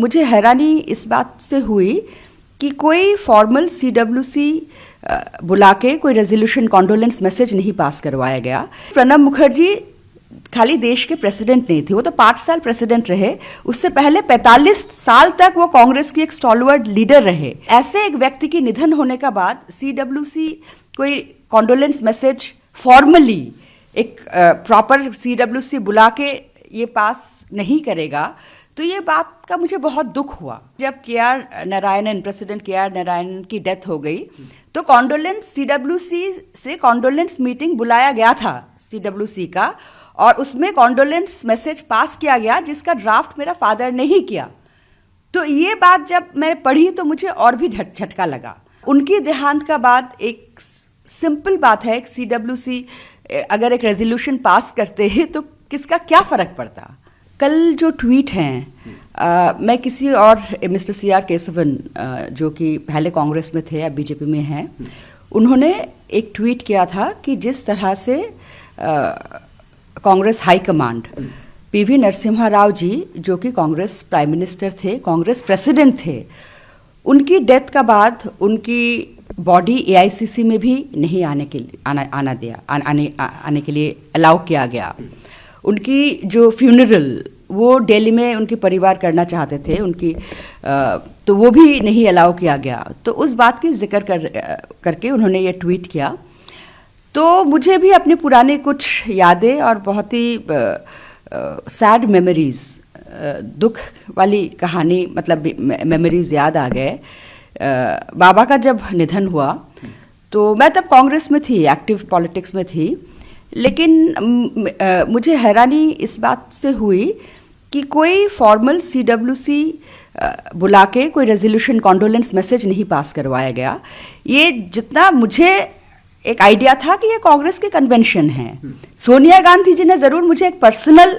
मुझे हैरानी इस बात से हुई कि कोई फॉर्मल CWC बुला के कोई रेजोल्यूशन कॉन्डोलेंस मैसेज नहीं पास करवाया गया। प्रणब मुखर्जी खाली देश के प्रेसिडेंट नहीं थे, वो तो 5 साल प्रेसिडेंट रहे। उससे पहले 45 साल तक वो कांग्रेस की एक स्टॉलवर्ड लीडर रहे। ऐसे एक व्यक्ति की निधन होने का बाद CWC कोई कॉन्डोलेंस मैसेज फॉर्मली एक प्रॉपर CWC बुला के ये पास नहीं करेगा, तो ये बात का मुझे बहुत दुख हुआ। जब KR Narayanan, president KR Narayanan की डेथ हो गई तो कॉन्डोलेंस CWC से कॉन्डोलेंस मीटिंग बुलाया गया था CWC का, और उसमें कॉन्डोलेंस मैसेज पास किया गया जिसका ड्राफ्ट मेरा फादर ने ही किया। तो ये बात जब मैं पढ़ी तो मुझे और भी झटका लगा। उनकी देहांत का बाद एक सिंपल बात है, CWC अगर एक रेजोल्यूशन पास करते हैं तो किसका क्या फर्क पड़ता। कल जो ट्वीट हैं, मैं किसी और मिस्टर CR केशवन जो कि पहले कांग्रेस में थे, अब BJP में हैं, उन्होंने एक ट्वीट किया था कि जिस तरह से Congress high command PV Narasimha Rao ji जो कि कांग्रेस प्राइम मिनिस्टर थे, कांग्रेस प्रेसिडेंट थे, उनकी डेथ का बाद उनकी बॉडी AICC में भी नहीं आने के लिए अलाउ किया गया। उनकी जो फ्यूनरल वो दिल्ली में उनके परिवार करना चाहते थे, उनकी तो वो भी नहीं अलाउ किया गया। तो उस बात की जिक्र करके उन्होंने ये ट्वीट किया। तो मुझे भी अपने पुराने कुछ यादें और बहुत ही सैड मेमोरीज, दुख वाली कहानी, मतलब मेमोरीज याद आ गए। बाबा का जब निधन हुआ तो मैं तब कांग्रेस में थी, एक्टिव पॉलिटिक्स में थी, लेकिन मुझे हैरानी इस बात से हुई कि कोई फॉर्मल CWC बुला के कोई रेजोल्यूशन कॉन्डोलेंस मैसेज नहीं पास करवाया गया। ये जितना मुझे एक आइडिया था कि ये कांग्रेस के कन्वेंशन है। सोनिया गांधी जी ने ज़रूर मुझे एक पर्सनल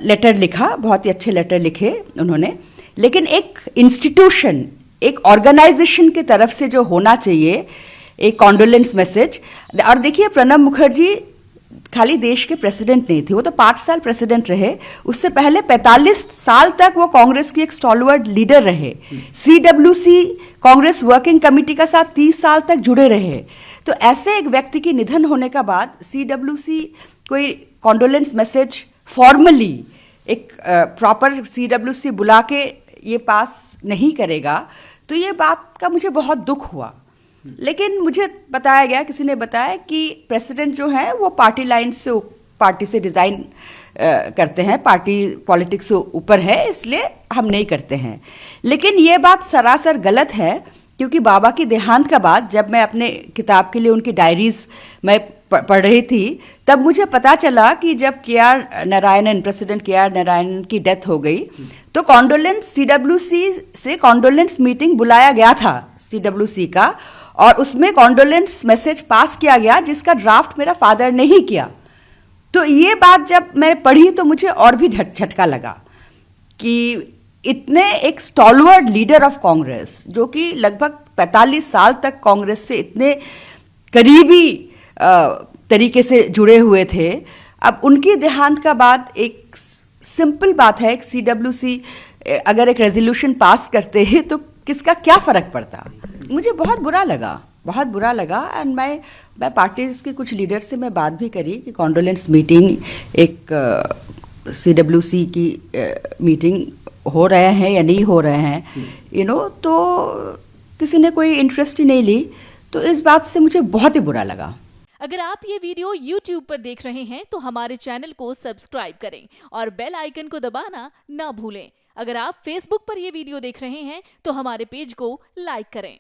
लेटर लिखा, बहुत ही अच्छे लेटर लिखे उन्होंने, लेकिन एक इंस्टीट्यूशन, एक ऑर्गेनाइजेशन की तरफ से जो होना चाहिए एक कॉन्डोलेंस मैसेज। और देखिए, प्रणब मुखर्जी खाली देश के प्रेसिडेंट नहीं थे, वो तो 5 साल प्रेसिडेंट रहे। उससे पहले 45 साल तक वो कांग्रेस की एक स्टॉलवर्ड लीडर रहे। CWC कांग्रेस वर्किंग कमेटी का साथ 30 साल तक जुड़े रहे। तो ऐसे एक व्यक्ति की निधन होने का बाद CWC कोई कॉन्डोलेंस मैसेज फॉर्मली एक प्रॉपर CWC बुला के ये पास नहीं करेगा, तो ये बात का मुझे बहुत दुख हुआ। लेकिन मुझे बताया गया, किसी ने बताया कि प्रेसिडेंट जो है वो पार्टी लाइन से, पार्टी से डिज़ाइन करते हैं, पार्टी पॉलिटिक्स से ऊपर है, इसलिए हम नहीं करते हैं। लेकिन ये बात सरासर गलत है, क्योंकि बाबा की देहांत का बाद जब मैं अपने किताब के लिए उनकी डायरीज मैं पढ़ रही थी, तब मुझे पता चला कि जब KR Narayanan, president KR Narayanan की डेथ हो गई तो कॉन्डोलेंस CWC से कॉन्डोलेंस मीटिंग बुलाया गया था CWC का, और उसमें कॉन्डोलेंस मैसेज पास किया गया जिसका ड्राफ्ट मेरा फादर ने ही किया। तो ये बात जब मैं पढ़ी तो मुझे और भी झटका लगा कि इतने एक स्टॉलवर्ड लीडर ऑफ कांग्रेस जो कि लगभग 45 साल तक कांग्रेस से इतने करीबी तरीके से जुड़े हुए थे, अब उनकी देहांत का बाद एक सिंपल बात है, CWC अगर एक रेजोल्यूशन पास करते हैं तो किसका क्या फर्क पड़ता। मुझे बहुत बुरा लगा। एंड मैं पार्टीज के कुछ लीडर से मैं बात भी करी कि कॉन्डोलेंस मीटिंग, एक CWC की मीटिंग हो रहे हैं या नहीं हो रहे हैं, तो किसी ने कोई इंटरेस्ट ही नहीं ली। तो इस बात से मुझे बहुत ही बुरा लगा। अगर आप ये वीडियो YouTube पर देख रहे हैं तो हमारे चैनल को सब्सक्राइब करें और बेल आइकन को दबाना ना भूलें। अगर आप Facebook पर ये वीडियो देख रहे हैं तो हमारे पेज को लाइक करें।